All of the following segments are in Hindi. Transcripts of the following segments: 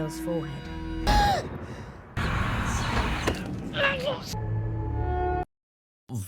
child's forehead.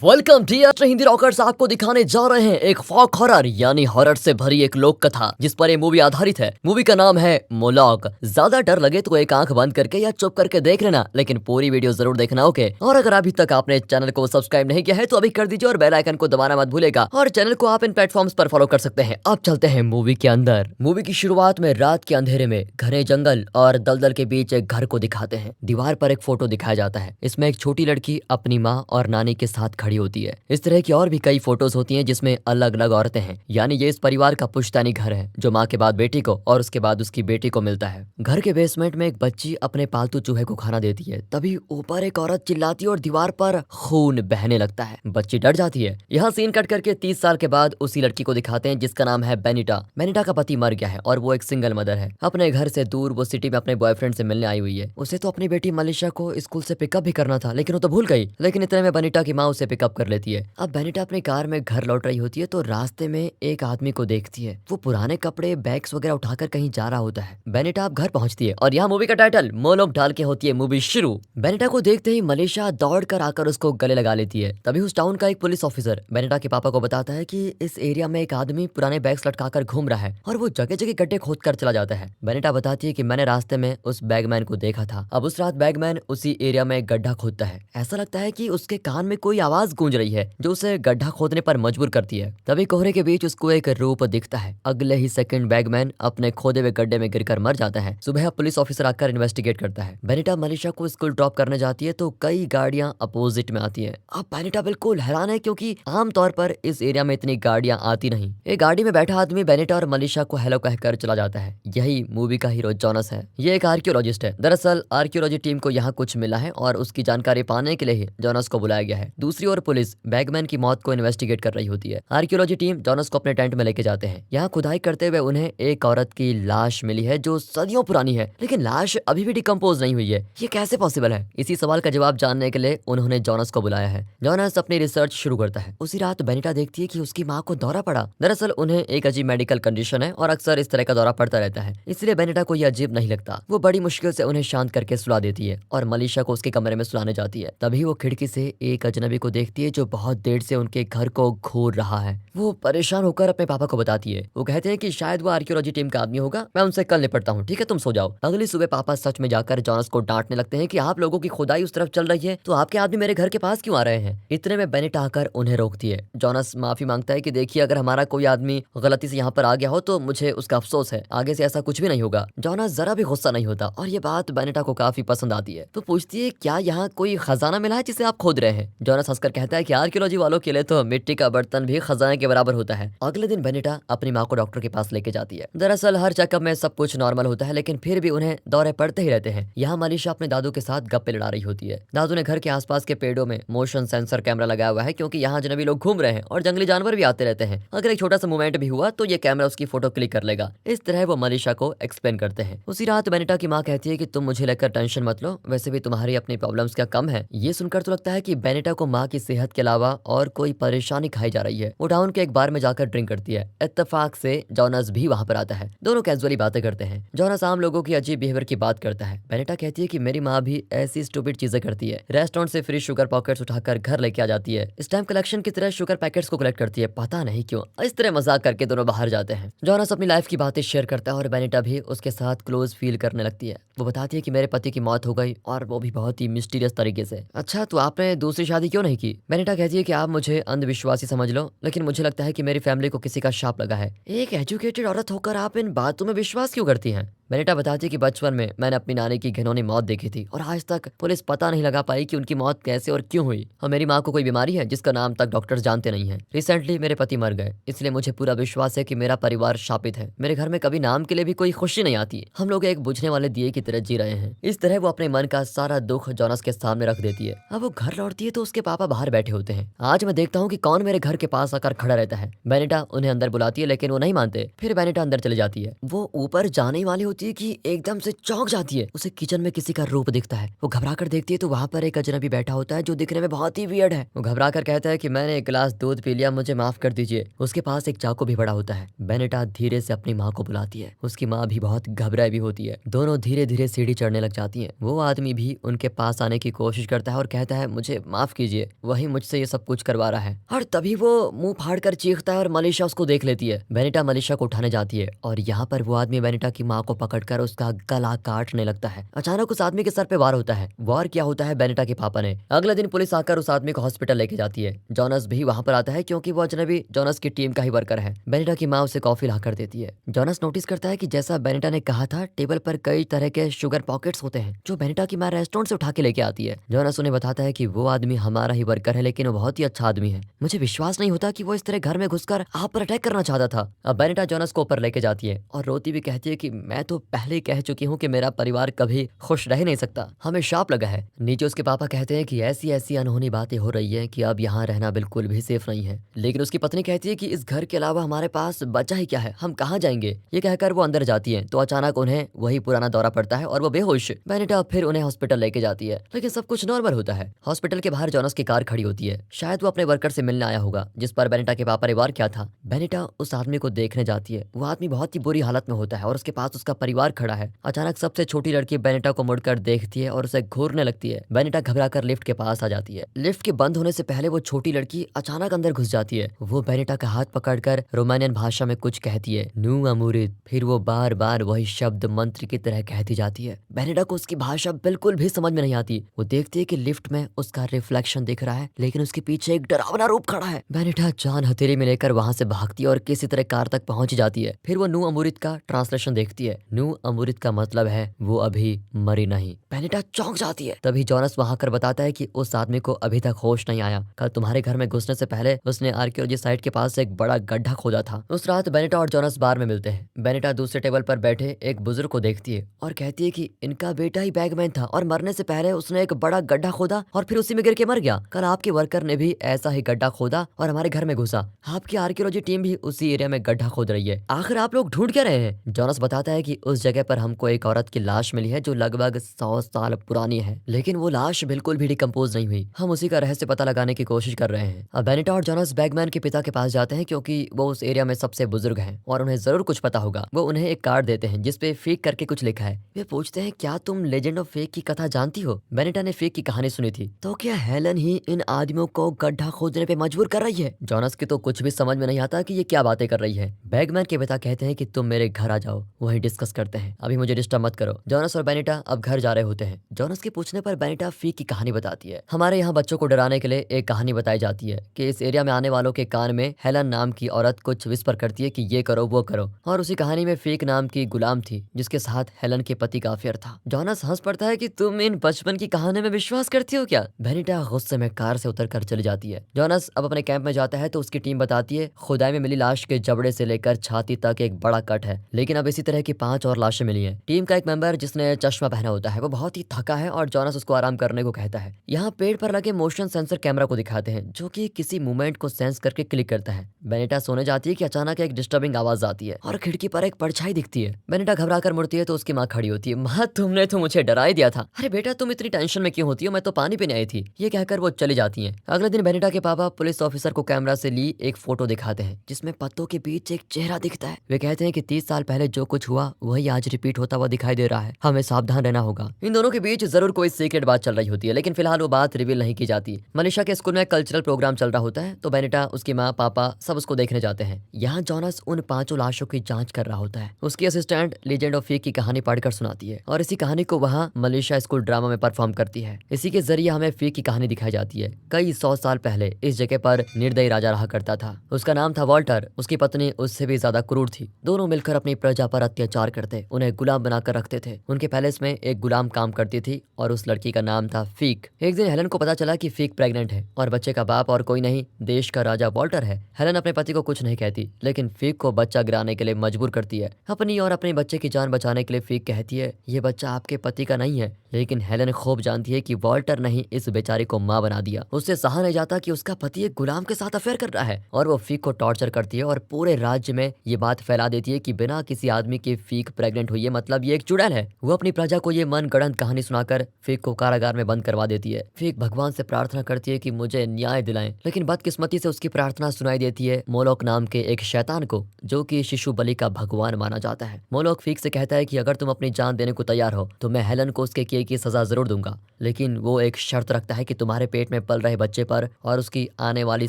Welcome dear Hindi rockers, आपको दिखाने जा रहे हैं एक फॉक हॉरर यानी हॉरर से भरी एक लोक कथा जिस पर ये मूवी आधारित है। मूवी का नाम है मोलॉग। ज्यादा डर लगे तो एक आंख बंद करके या चुप करके देख लेना, लेकिन पूरी वीडियो जरूर देखना, ओके। और अगर अभी तक आपने चैनल को सब्सक्राइब नहीं किया है तो अभी कर दीजिए और बेल आइकन को दबाना मत भूलेगा। और चैनल को आप इन प्लेटफॉर्म्स पर फॉलो कर सकते हैं। अब चलते हैं मूवी के अंदर। मूवी की शुरुआत में रात के अंधेरे में घने जंगल और दलदल के बीच एक घर को दिखाते हैं। दीवार पर एक फोटो दिखाया जाता है। इसमें एक छोटी लड़की अपनी माँ और नानी के साथ खड़ी होती है। इस तरह की और भी कई फोटोज होती हैं जिसमें अलग अलग औरतें हैं, यानी ये इस परिवार का पुश्तैनी घर है जो माँ के बाद बेटी को और उसके बाद उसकी बेटी को मिलता है। घर के बेसमेंट में एक बच्ची अपने पालतू चूहे को खाना देती है, तभी ऊपर एक औरत चिल्लाती है और दीवार पर खून बहने लगता है। बच्ची डर जाती है। यहाँ सीन कट करके 30 साल के बाद उसी लड़की को दिखाते हैं जिसका नाम है बेनिटा। बेनिटा का पति मर गया है और वो एक सिंगल मदर है। अपने घर से दूर वो सिटी में अपने बॉयफ्रेंड से मिलने आई हुई है। उसे तो अपनी बेटी मलिशा को स्कूल से पिकअप भी करना था, लेकिन वो तो भूल गई। लेकिन इतने में बेनिटा की माँ उसे पिकअप कर लेती है। अब बेनिटा अपनी कार में घर लौट रही होती है तो रास्ते में एक आदमी को देखती है। वो पुराने कपड़े बैग्स वगैरह उठाकर कहीं जा रहा होता है। बेनिटा अब घर पहुंचती है और यहाँ मूवी का टाइटल मोलोग डाल के होती है मूवी शुरू। बेनिटा को देखते ही मलिशा दौड़ कर आकर उसको गले लगा लेती है। तभी उस टाउन का एक पुलिस ऑफिसर बेनिटा के पापा को बताता है कि इस एरिया में एक आदमी पुराने बैग्स लटकाकर घूम रहा है और वो जगह जगह गड्ढे खोद कर चला जाता है। बेनिटा बताती है कि मैंने रास्ते में उस बैगमैन को देखा था। अब उस रात बैगमैन उसी एरिया में एक गड्ढा खोदता है। ऐसा लगता है कि उसके कान में कोई आवाज गूंज रही है जो उसे गड्ढा खोदने पर मजबूर करती है। तभी कोहरे के बीच उसको एक रूप दिखता है। अगले ही सेकंड बैगमैन अपने खोदे हुए गड्ढे में गिरकर मर जाता है। सुबह पुलिस ऑफिसर आकर इन्वेस्टिगेट करता है। बेनिटा मलिशा को स्कूल ड्रॉप करने जाती है तो कई गाड़ियां अपोजिट में आती हैं। अब बेनिटा बिल्कुल हैरान है क्योंकि आमतौर पर इस एरिया में इतनी गाड़ियां आती नहीं। एक गाड़ी में बैठा आदमी बेनिटा और मलिशा को हेलो कहकर चला जाता है। यही मूवी का हीरो जॉनस है। ये एक आर्कियोलॉजिस्ट है। दरअसल आर्कियोलॉजी टीम को यहाँ कुछ मिला है और उसकी जानकारी पाने के लिए ही जॉनस को बुलाया गया है। दूसरी ओर पुलिस बैगमैन की मौत को इन्वेस्टिगेट कर रही होती है। आर्कियोलॉजी टीम जॉनस को अपने टेंट में लेके जाते हैं। यहाँ खुदाई करते हुए उन्हें एक औरत की लाश मिली है जो सदियों पुरानी है, लेकिन लाश अभी भी डिकम्पोज नहीं हुई है। ये कैसे पॉसिबल है? इसी सवाल का जवाब जानने के लिए उन्होंने जॉनस को बुलाया है। जॉनस अपनी रिसर्च शुरू करता है। उसी रात बेनिटा देखती है कि उसकी माँ को दौरा पड़ा। दरअसल उन्हें एक अजीब मेडिकल कंडीशन है और अक्सर इस तरह का दौरा पड़ता रहता है, इसलिए बेनिटा को यह अजीब नहीं लगता। वो बड़ी मुश्किल से उन्हें शांत करके सुला देती है और मलिशा को उसके कमरे में सुलाने जाती है। तभी वो खिड़की से एक अजनबी को देखती है जो बहुत देर से उनके घर को घूर रहा है। वो परेशान होकर अपने पापा को बताती है। वो कहते हैं कि शायद वो आर्कियोलॉजी टीम का आदमी होगा, मैं उनसे कल निपटता हूँ, ठीक है तुम सो जाओ। अगली सुबह पापा सच में जाकर जॉनस को डांटने लगते हैं कि आप लोगों की खुदाई उस तरफ चल रही है तो आपके आदमी मेरे घर के पास क्यों आ रहे हैं। इतने में बेनिटा आकर उन्हें रोकती है। जॉनस माफी मांगता है कि देखिए, अगर हमारा कोई आदमी गलती से यहाँ पर आ गया हो तो मुझे उसका अफसोस है, आगे से ऐसा कुछ भी नहीं होगा। जॉनस जरा भी गुस्सा नहीं होता और ये बात बेनिटा को काफी पसंद आती है। तो पूछती है क्या यहाँ कोई खजाना मिला है जिसे आप खोद रहे हैं। जॉनस हंसकर कहता है कि आर्कियोलॉजी वालों के लिए तो मिट्टी का बर्तन भी खजाने के बराबर होता है। अगले दिन बेनिटा अपनी माँ को डॉक्टर के पास लेके जाती है। दरअसल हर चेकअप में सब कुछ नॉर्मल होता है, लेकिन फिर भी उन्हें दौरे पड़ते ही रहते हैं। यहाँ मलिशा अपने दादू के साथ गप्पे लड़ा रही होती है। दादू ने घर के आसपास के पेड़ों में मोशन सेंसर कैमरा लगाया हुआ है क्योंकि यहाँ अजनबी लोग घूम रहे हैं और जंगली जानवर भी आते रहते हैं। अगर एक छोटा सा मूवमेंट भी हुआ तो ये कैमरा उसकी फोटो क्लिक कर लेगा। इस तरह वो मलिशा को एक्सप्लेन करते हैं। उसी रात बेनिटा की माँ कहती है कि तुम मुझे लेकर टेंशन मत लो, वैसे भी तुम्हारी अपनी प्रॉब्लम्स क्या कम है। ये सुनकर तो लगता है कि बेनिटा को माँ की सेहत के अलावा और कोई परेशानी खाई जा रही है। वो टाउन के एक बार में जाकर ड्रिंक करती है। इत्तेफाक से जॉनस भी वहाँ पर आता है। दोनों कैजुअली बातें करते हैं। जॉनस आम लोगों की अजीब बिहेवियर की बात करता है। बेनिटा कहती है कि मेरी माँ भी ऐसी स्टूपिड चीजें करती है। रेस्टोरेंट से फ्री शुगर पॉकेट्स उठाकर घर लेके आ जाती है। स्टैम्प कलेक्शन की तरह शुगर पैकेट्स को कलेक्ट करती है, पता नहीं क्यों। इस तरह मजाक करके दोनों बाहर जाते हैं। जॉनस अपनी लाइफ की बातें शेयर करता है और बेनिटा भी उसके साथ क्लोज फील करने लगती है। वो बताती है कि मेरे पति की मौत हो गई और वो भी बहुत ही मिस्टीरियस तरीके से। अच्छा, तो आपने दूसरी शादी क्यों नहीं की? बेनिटा कहती है कि आप मुझे अंधविश्वासी समझ लो, लेकिन मुझे लगता है कि मेरी फैमिली को किसी का शाप लगा है। एक एजुकेटेड औरत होकर आप इन बातों में विश्वास क्यों करती हैं? बेनिटा बताती है कि बचपन में मैंने अपनी नानी की घिनौनी मौत देखी थी और आज तक पुलिस पता नहीं लगा पाई कि उनकी मौत कैसे और क्यों हुई। और मेरी माँ को कोई बीमारी है जिसका नाम तक डॉक्टर्स जानते नहीं हैं। रिसेंटली मेरे पति मर गए, इसलिए मुझे पूरा विश्वास है कि मेरा परिवार शापित है। मेरे घर में कभी नाम के लिए भी कोई खुशी नहीं आती। हम लोग एक बुझने वाले दिए की तरह जी रहे हैं। इस तरह वो अपने मन का सारा दुख जॉनस के सामने रख देती है। अब वो घर लौटती है तो उसके पापा बाहर बैठे होते हैं। आज मैं देखता हूँ कि कौन मेरे घर के पास आकर खड़ा रहता है। बेनिटा उन्हें अंदर बुलाती है लेकिन वो नहीं मानते। फिर बेनिटा अंदर चली जाती है। वो ऊपर जाने वाली होती है कि एकदम से चौंक जाती है। उसे किचन में किसी का रूप दिखता है। वो घबरा कर देखती है तो वहाँ पर एक अजनबी बैठा होता है जो दिखने में बहुत ही वियर्ड है। वो घबरा कर कहता है कि मैंने एक गिलास दूध पी लिया, मुझे माफ कर दीजिए। उसके पास एक चाकू भी पड़ा होता है। बेनेटा धीरे से अपनी माँ को बुलाती है। उसकी माँ भी बहुत घबराई भी होती है। दोनों धीरे धीरे सीढ़ी चढ़ने लग जाती हैं। वो आदमी भी उनके पास आने की कोशिश करता है और कहता है मुझे माफ कीजिए, वही मुझसे ये सब कुछ करवा रहा है। और तभी वो मुंह फाड़ कर चीखता है और मलिशा उसको देख लेती है। बेनेटा मलिशा को उठाने जाती है और यहाँ पर वो आदमी बेनेटा की माँ को पकड़कर उसका गला काटने लगता है। अचानक उस आदमी के सर पे वार होता है। वार क्या होता है बेनेटा के पापा ने। अगले दिन पुलिस आकर उस आदमी को हॉस्पिटल लेके जाती है। जॉनस भी वहां पर आता है क्योंकि वो अजनबी जॉनस की टीम का ही वर्कर है। बेनेटा की माँ उसे कॉफी लाकर देती है। जॉनस नोटिस करता है कि जैसा बेनेटा ने कहा था, टेबल पर कई तरह के शुगर पॉकेट्स होते हैं जो बेनेटा की माँ रेस्टोरेंट से उठा के लेके आती है। जॉनस उन्हें बताता है कि वो आदमी हमारा ही वर्कर है, लेकिन वो बहुत ही अच्छा आदमी है। मुझे विश्वास नहीं होता कि वो इस तरह घर में घुसकर आप पर अटैक करना चाहता था। अब बेनेटा जॉनस को ऊपर लेके जाती है और रोती भी कहती है कि मैं तो पहले ही कह चुकी हूँ कि मेरा परिवार कभी खुश रह नहीं सकता, हमें शाप लगा है। नीचे उसके पापा कहते हैं कि ऐसी ऐसी अनहोनी बातें हो रही है कि अब यहाँ रहना बिल्कुल भी सेफ नहीं है। लेकिन उसकी पत्नी कहती है कि इस घर के अलावा हमारे पास बचा ही क्या है, हम कहाँ जाएंगे। ये कहकर वो अंदर जाती है तो अचानक उन्हें वही पुराना दौरा पड़ता है और वो बेहोश। बेनेटा फिर उन्हें हॉस्पिटल लेके जाती है, लेकिन सब कुछ नॉर्मल होता है। हॉस्पिटल के बाहर जॉनस की कार खड़ी होती है। शायद वो अपने वर्कर से मिलने आया होगा जिस पर बेनेटा के पापा ने वार किया था। बेनेटा उस आदमी को देखने जाती है। वो आदमी बहुत ही बुरी हालत में होता है और उसके पास उसका परिवार खड़ा है। अचानक सबसे छोटी लड़की बेनेटा को मुड़कर देखती है और उसे घूरने लगती है। बेनेटा घबराकर लिफ्ट के पास आ जाती है। लिफ्ट के बंद होने से पहले वो छोटी लड़की अचानक अंदर घुस जाती है। वो बेनेटा का हाथ पकड़कर रोमानियन भाषा में कुछ कहती है, नू अमूरिद। फिर वो बार बार वही शब्द मंत्र की तरह कहती जाती है। बेनेटा को उसकी भाषा बिल्कुल भी समझ में नहीं आती। वो देखती है कि लिफ्ट में उसका रिफ्लेक्शन दिख रहा है, लेकिन उसके पीछे एक डरावना रूप खड़ा है। बेनेटा जान हथेली में लेकर वहां से भागती है और किसी तरह कार तक पहुंच जाती है। फिर वो नू अमूरिद का ट्रांसलेशन देखती है। नू अमूरिद का मतलब है वो अभी मरी नहीं। बेनेटा चौंक जाती है। तभी जॉनस वहां कर बताता है कि उस आदमी को अभी तक होश नहीं आया। कल तुम्हारे घर में घुसने से पहले उसने आर्कियोलॉजी साइट के पास एक बड़ा गड्ढा खोदा था। उस रात बेनेटा और जॉनस बार में मिलते हैं। बेनेटा दूसरे टेबल पर बैठे एक बुजुर्ग को देखती है और कहती है कि इनका बेटा ही बैगमैन था और मरने से पहले उसने एक बड़ा गड्ढा खोदा और फिर उसी में गिर के मर गया। कल आपके वर्कर ने भी ऐसा ही गड्ढा खोदा और हमारे घर में घुसा। आपकी आर्कियोलॉजी टीम भी उसी एरिया में गड्ढा खोद रही है। आखिर आप लोग ढूंढ क्या रहे हैं? जॉनस बताता है कि उस जगह पर हमको एक औरत की लाश मिली है जो लगभग 100 साल पुरानी है, लेकिन वो लाश बिल्कुल भी डिकम्पोज नहीं हुई। हम उसी का रहस्य पता लगाने की कोशिश कर रहे हैं। अब बेनेटा और जॉनस बैगमैन के पिता के पास जाते हैं क्योंकि वो उस एरिया में सबसे बुजुर्ग हैं और उन्हें जरूर कुछ पता होगा। वो उन्हें एक कार्ड देते हैं जिसपे फेक करके कुछ लिखा है। वे पूछते हैं क्या तुम लेजेंड ऑफ फेक की कथा जानती हो? बेनेटा ने फेक की कहानी सुनी थी। तो क्या हेलन ही इन आदमियों को गड्ढा खोदने पे मजबूर कर रही है? जॉनस की तो कुछ भी समझ में नहीं आता कि ये क्या बातें कर रही है। बैगमैन के पिता कहते हैं कि तुम मेरे घर आ जाओ, वहीं डिस्कस करते हैं, अभी मुझे डिस्टर्ब मत करो। जॉनस और बेनेटा अब घर जा रहे होते हैं। जॉनस के पूछने पर बेनेटा फेक की कहानी बताती है। हमारे यहाँ बच्चों को डराने के लिए एक कहानी बताई जाती है कि इस एरिया में आने वालों के कान में हेलन नाम की औरत कुछ विस्पर करती है कि ये करो वो करो, और उसी कहानी में फेक नाम की गुलाम थी जिसके साथ हेलन के पति का अफेयर था। जॉनस हंस पड़ता है कि तुम इन बचपन की कहानी में विश्वास करती हो क्या? बेनेटा गुस्से में कार से उतर कर चली जाती है। जॉनस अब अपने कैंप में जाता है तो उसकी टीम बताती है खुदाई में मिली लाश के जबड़े से लेकर छाती तक एक बड़ा कट है, लेकिन अब इसी तरह की 5 और लाशें मिली हैं। टीम का एक मेंबर जिसने चश्मा पहना होता है वो बहुत ही थका है और जॉनस उसको आराम करने को कहता है। यहाँ पेड़ पर लगे मोशन सेंसर कैमरा को दिखाते हैं जो कि किसी मूवमेंट को सेंस करके क्लिक करता है। बेनेटा सोने जाती है कि अचानक एक डिस्टर्बिंग आवाज आती है और खिड़की पर एक परछाई दिखती है। बेनेटा घबरा कर मुड़ती है तो उसकी माँ खड़ी होती है। माँ, तुमने तो मुझे डरा ही दिया था। अरे बेटा, तुम इतनी टेंशन में क्यों होती हो, मैं तो पानी पीने आई थी। ये कहकर वो चली जाती हैं। अगले दिन बेनेटा के पापा पुलिस ऑफिसर को कैमरा से ली एक फोटो दिखाते हैं जिसमें पत्तों के बीच एक चेहरा दिखता है। वे कहते हैं कि 30 साल पहले जो कुछ हुआ वही आज रिपीट होता हुआ दिखाई दे रहा है, हमें सावधान रहना होगा। इन दोनों के बीच जरूर कोई सीक्रेट बात चल रही होती है, लेकिन फिलहाल वो बात रिवील नहीं की जाती। मनीषा के स्कूल में कल्चरल प्रोग्राम चल रहा होता है तो बेनेटा, उसकी माँ, पापा सब उसको देखने जाते हैं। यहाँ जॉनस उन 5 लाशों की जांच कर रहा होता है। उसकी असिस्टेंट लीजेंड ऑफ फेक की कहानी पढ़कर सुनाती है और इसी कहानी को वहाँ मनीषा स्कूल ड्रामा में परफॉर्म करती है। इसी के जरिए हमें फेक की कहानी दिखाई जाती है। कई 100 साल पहले इस जगह पर निर्दयी राजा रहा करता था। उसका नाम था वॉल्टर। उसकी पत्नी उससे भी ज्यादा क्रूर थी। दोनों मिलकर अपनी प्रजा पर अत्याचार करते, उन्हें गुलाम बनाकर रखते थे। उनके पैलेस में एक गुलाम काम करती थी और उस लड़की का नाम था फीक। एक दिन हेलन को पता चला कि फीक प्रेग्नेंट है और बच्चे का बाप और कोई नहीं, देश का राजा वॉल्टर है। हेलन अपने पति को कुछ नहीं कहती, लेकिन फीक को बच्चा गिराने के लिए मजबूर करती है। अपनी और अपने बच्चे की जान बचाने के लिए फीक कहती है, ये बच्चा आपके पति का नहीं है। लेकिन हेलन खूब जानती है कि वॉल्टर ने ही इस बेचारी को मां बना दिया। उससे सहा नहीं जाता कि उसका पति एक गुलाम के साथ अफेयर कर रहा है और वो फीक को टॉर्चर करती है और पूरे राज्य में ये बात फैला देती है कि बिना किसी आदमी के फीक फीक प्रेग्नेंट हुई है, मतलब ये एक चुड़ैल है। वो अपनी प्रजा को ये मन गढ़ंत कहानी सुनाकर फीक को कारागार में बंद करवा देती है। फीक भगवान से प्रार्थना करती है कि मुझे न्याय दिलाएं, लेकिन बदकिस्मती से उसकी प्रार्थना सुनाई देती है मोलोक नाम के एक शैतान को, जो कि शिशु बलि का भगवान माना जाता है। मोलोक फीक से कहता है कि अगर तुम अपनी जान देने को तैयार हो तो मैं हेलन को उसके किए की सजा जरूर दूंगा, लेकिन वो एक शर्त रखता है कि तुम्हारे पेट में पल रहे बच्चे पर और उसकी आने वाली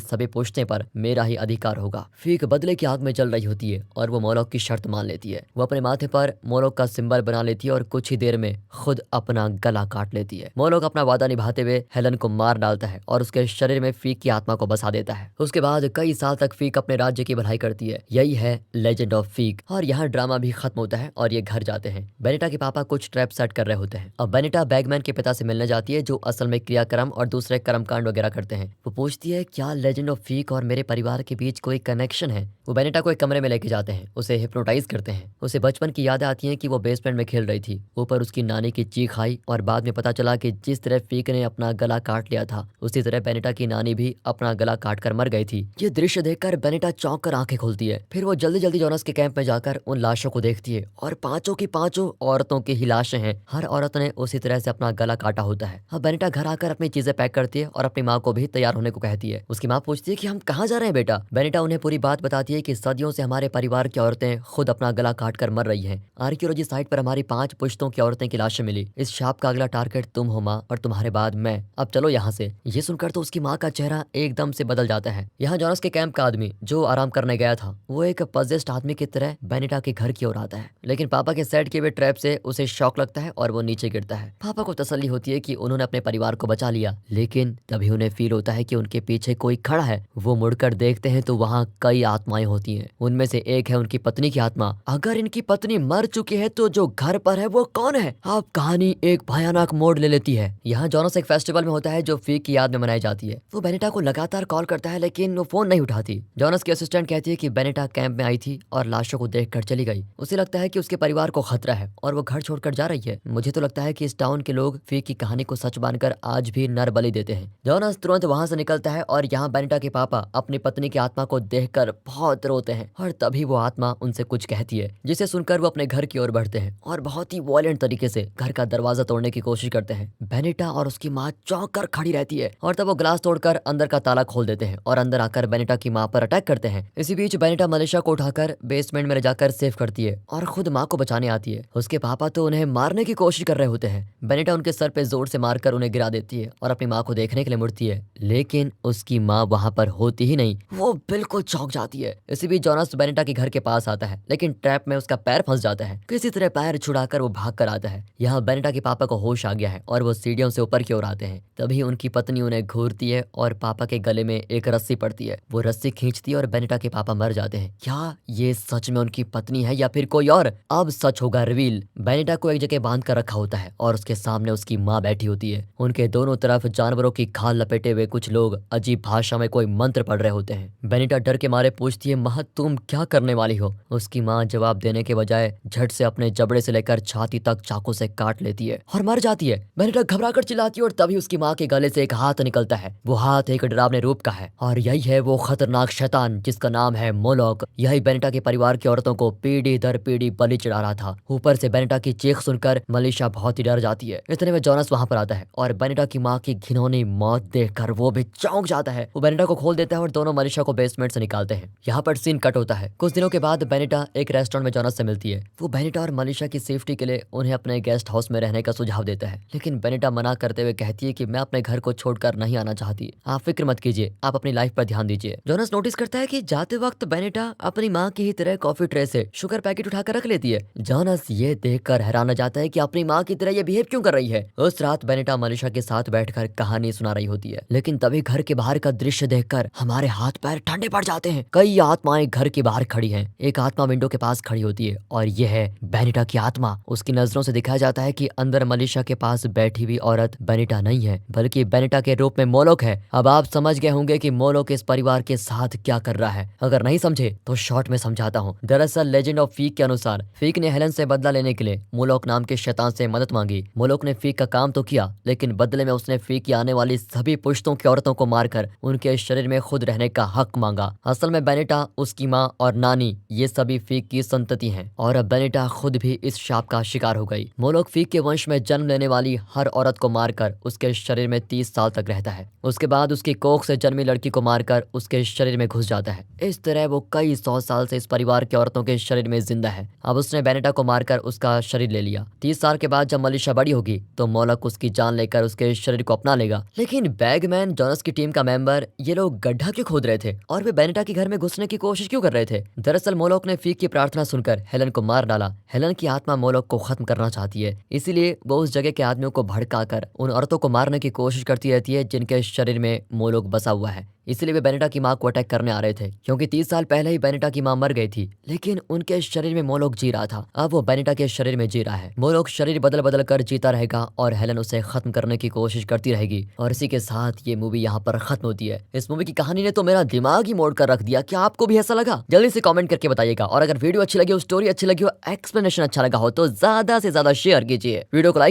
सभी पुश्तें पर मेरा ही अधिकार होगा। फीक बदले की आग में जल रही होती है और वो मोलोक की शर्त मान लेती है। वो अपने माथे पर मोलोक का सिंबल बना लेती है और कुछ ही देर में खुद अपना गला काट लेती है। मोलोक अपना वादा निभाते हुए हेलन को मार डालता है और उसके शरीर में फीक की आत्मा को बसा देता है। उसके बाद कई साल तक फीक अपने राज्य की भलाई करती है। यही है लेजेंड ऑफ फीक। और यहाँ ड्रामा भी खत्म होता है और ये घर जाते हैं। बेनिटा के पापा कुछ ट्रैप सेट कर रहे होते हैं। अब बेनिटा बैगमैन के पिता से मिलने जाती है, जो असल में क्रियाक्रम और दूसरे कर्मकांड वगैरह करते हैं। वो पूछती है क्या लेजेंड ऑफ फीक और मेरे परिवार के बीच कोई कनेक्शन है। वो बेनिटा को एक कमरे में लेके जाते हैं, उसे हिप्नोटाइज करते हैं। उसे बचपन की यादें आती हैं कि वो बेसमेंट में खेल रही थी। ऊपर उसकी नानी की चीख आई और बाद में पता चला कि जिस तरह फीक ने अपना गला काट लिया था, उसी तरह बेनिटा की नानी भी अपना गला काट कर मर गई थी। ये दृश्य देखकर बेनिटा चौंक कर आंखें खोलती है। फिर वो जल्दी जल्दी जोनस के कैंप में जाकर उन लाशों को देखती है और पांचों की पांचों औरतों की ही लाशें हैं। हर औरत ने उसी तरह से अपना गला काटा होता है। अब बेनिटा घर आकर अपनी चीजें पैक करती है और अपनी माँ को भी तैयार होने को कहती है। उसकी माँ पूछती है कि हम कहाँ जा रहे हैं बेटा। बेनिटा उन्हें पूरी बात बताती है कि सदियों से हमारे परिवार की औरतें खुद अपना गला काट कर मर रही हैं। आर्कियोलॉजी साइट पर हमारी 5 पुश्तों की औरतें की लाशें मिली। इस शाप का अगला टारगेट तुम हो माँ, और तुम्हारे बाद मैं। अब चलो यहाँ से। ये सुनकर तो उसकी माँ का चेहरा एकदम से बदल जाता है। यहाँ जोनस के कैंप का आदमी जो आराम करने गया था, वो एक पजेस्ड आदमी की तरह बेनिटा के घर की ओर आता है, लेकिन पापा के सेट किए हुए ट्रैप से उसे शॉक लगता है और वो नीचे गिरता है। पापा को तसल्ली होती है कि उन्होंने अपने परिवार को बचा लिया, लेकिन तभी उन्हें फील होता है कि उनके पीछे कोई खड़ा है। वो मुड़कर देखते हैं तो वहाँ कई आत्माएं होती हैं। उनमें से एक है उनकी पत्नी की आत्मा। अगर इनकी पत्नी मर चुकी है तो जो घर पर है वो कौन है। अब कहानी एक भयानक मोड़ ले लेती है। यहाँ जोनस एक फेस्टिवल में होता है जो फीक की याद में मनाई जाती है। वो बेनिटा को लगातार कॉल करता है, लेकिन वो फोन नहीं उठाती। जोनस की असिस्टेंट कहती है कि बेनिटा कैंप में आई थी और लाशों को देखकर चली गई। उसे लगता है कि उसके परिवार को खतरा है और वो घर छोड़कर जा रही है। मुझे तो लगता है कि इस टाउन के लोग फीक की कहानी को सच मानकर आज भी नर बलि देते हैं। जोनस तुरंत वहां से निकलता है और यहाँ बेनिटा के पापा अपनी पत्नी की आत्मा को देखकर बहुत रोते हैं और तभी वो आत्मा उनसे कुछ कहती है, जिसे सुनकर वो अपने घर की ओर बढ़ते हैं और बहुत ही वॉयलेंट तरीके से घर का दरवाजा तोड़ने की कोशिश करते हैं। बेनिटा और उसकी माँ चौंक कर खड़ी रहती है और तब वो ग्लास तोड़कर अंदर का ताला खोल देते हैं और अंदर आकर बेनिटा की माँ पर अटैक करते हैं। इसी बीच बेनिटा मलेशिया को उठाकर बेसमेंट में ले जाकर सेव करती है और खुद माँ को बचाने आती है। उसके पापा तो उन्हें मारने की कोशिश कर रहे होते हैं। बेनिटा उनके सर पे जोर से मारकर उन्हें गिरा देती है और अपनी माँ को देखने के लिए मुड़ती है, लेकिन उसकी माँ वहाँ पर होती ही नहीं। वो बिल्कुल चौंक जाती है। इसी बीच जोनस बेनिटा के घर के पास आता है, लेकिन ट्रैप में उसका पैर फंस जाता है। किसी तरह पैर छुड़ाकर वो भाग कर आता है। यहाँ बेनिटा के पापा को होश आ गया है और वो सीढ़ियों से ऊपर की ओर आते हैं। तभी उनकी पत्नी उन्हें घूरती है और पापा के गले में एक रस्सी पड़ती है। वो रस्सी खींचती है और बेनिटा के पापा मर जाते हैं। क्या ये सच में उनकी पत्नी है या फिर कोई और? अब सच होगा रिवील। बेनिटा को एक जगह बांध कर रखा होता है और उसके सामने उसकी माँ बैठी होती है। उनके दोनों तरफ जानवरों की खाल लपेटे हुए कुछ लोग अजीब भाषा में कोई मंत्र पढ़ रहे होते हैं। बेनिटा डर के मारे पूछती है, माँ तुम क्या करने वाली हो? उसकी माँ जवाब देने के बजाय झट से अपने जबड़े से लेकर छाती तक चाकू से काट लेती है और मर जाती है। बेनिटा घबराकर चिल्लाती है और तभी उसकी माँ के गले से एक हाथ निकलता है। वो हाथ एक डरावने रूप का है और यही है वो खतरनाक शैतान जिसका नाम है मोलोक। यही बेनिटा के परिवार की औरतों को पीढ़ी दर पीढ़ी बलि चढ़ा रहा था। ऊपर से बेनिटा की चीख सुनकर मलेशिया बहुत ही डर जाती है। इतने में जोनस वहां पर आता है और बेनिटा की माँ की घिनौनी मौत देखकर वो भी चौंक जाता है। वो बेनिटा को खोल देता है और दोनों मलेशिया को बेसमेंट से निकालते हैं। यहाँ पर सीन कट होता है। कुछ दिनों के बाद बेनिटा एक रेस्टोरेंट में जोनस से मिलती है। वो बेनिटा और मलेशिया की सेफ्टी के लिए उन्हें अपने गेस्ट हाउस में रहने का सुझाव देता है, लेकिन बेनिटा मना करते हुए कहती है कि मैं अपने घर को छोड़कर नहीं आना चाहती। आप फिक्र मत कीजिए, आप अपनी लाइफ पर ध्यान दीजिए। जोनस नोटिस करता है कि जाते वक्त बेनिटा अपनी माँ की ही तरह कॉफी ट्रे से शुगर पैकेट उठाकर रख लेती है। जोनस ये देखकर हैरान हो जाता है कि अपनी माँ की तरह ये बिहेव क्यों कर रही है। उस रात बेनिटा मलेशिया के साथ बैठकर कहानी सुना रही होती है, लेकिन तभी घर के बाहर का दृश्य देखकर हमारे हाथ पैर ठंडे पड़ जाते हैं। कई आत्माएं घर के बाहर खड़ी हैं। एक आत्मा विंडो के पास खड़ी होती है और यह है बेनिटा की आत्मा। उसकी नजरों से दिखाया जाता है कि अंदर मलेशिया के पास बैठी हुई औरत बेनिटा नहीं है, बल्कि बेनिटा के रूप में मोलोक है। अब आप समझ गए होंगे कि मोलोक इस परिवार के साथ क्या कर रहा है। अगर नहीं समझे तो शॉर्ट में समझाता हूँ। दरअसल लेजेंड ऑफ फीक के अनुसार फीक ने हेलन से बदला लेने के लिए मोलोक नाम के शैतान से मदद मांगी। मोलोक ने फीक का काम तो किया, लेकिन बदले में उसने फीक की आने वाली सभी पुश्तों की औरतों को मारकर उनके शरीर में खुद रहने का हक मांगा। असल में बेनिटा, उसकी माँ और नानी ये सभी फीक की संतति हैं और बेनिटा खुद भी इस शाप का शिकार हो गई। मोलोक फीक के वंश में जन्म लेने वाली हर औरत को मारकर उसके शरीर में 30 साल तक रहता है। उसके बाद उसकी कोख से जन्मी लड़की को मारकर उसके शरीर में घुस जाता है। इस तरह वो कई 100 साल से इस परिवार के औरतों के शरीर में जिंदा है। अब उसने बेनिटा को मारकर उसका शरीर ले लिया। 30 साल के बाद जब मलिशा बड़ी होगी तो मोलोक उसकी जान लेकर उसके शरीर को अपना लेगा। लेकिन बैगमैन, जोनस की टीम का मेंबर, ये लोग गड्ढा क्यों खोद रहे थे और वे बेनिटा के घर में घुसने की कोशिश क्यों कर रहे थे? दरअसल मोलोक ने फीक की प्रार्थना सुनकर हेलन को मार डाला। हेलन की आत्मा मोलोक को खत्म करना चाहती है, इसीलिए वो उस जगह के आदमियों को भड़काकर उन औरतों को मारने की कोशिश करती रहती है जिनके शरीर में मोलोक बसा हुआ है। इसीलिए वे बेनिटा की मां को अटैक करने आ रहे थे, क्योंकि 30 साल पहले ही बेनिटा की मां मर गई थी, लेकिन उनके शरीर में मोलोक जी रहा था। अब वो बेनिटा के शरीर में जी रहा है। मोलोक शरीर बदल बदल कर जीता रहेगा और हेलन उसे खत्म करने की कोशिश करती रहेगी। और इसी के साथ ये मूवी यहाँ पर खत्म होती है। इस मूवी की कहानी ने तो मेरा दिमाग ही मोड़ कर रख दिया। क्या आपको भी ऐसा लगा? जल्दी से कमेंट करके बताइएगा। और अगर वीडियो अच्छी लगी हो, स्टोरी अच्छी लगी हो, एक्सप्लेनेशन अच्छा लगा हो तो ज्यादा से ज्यादा शेयर कीजिए। वीडियो को लाइक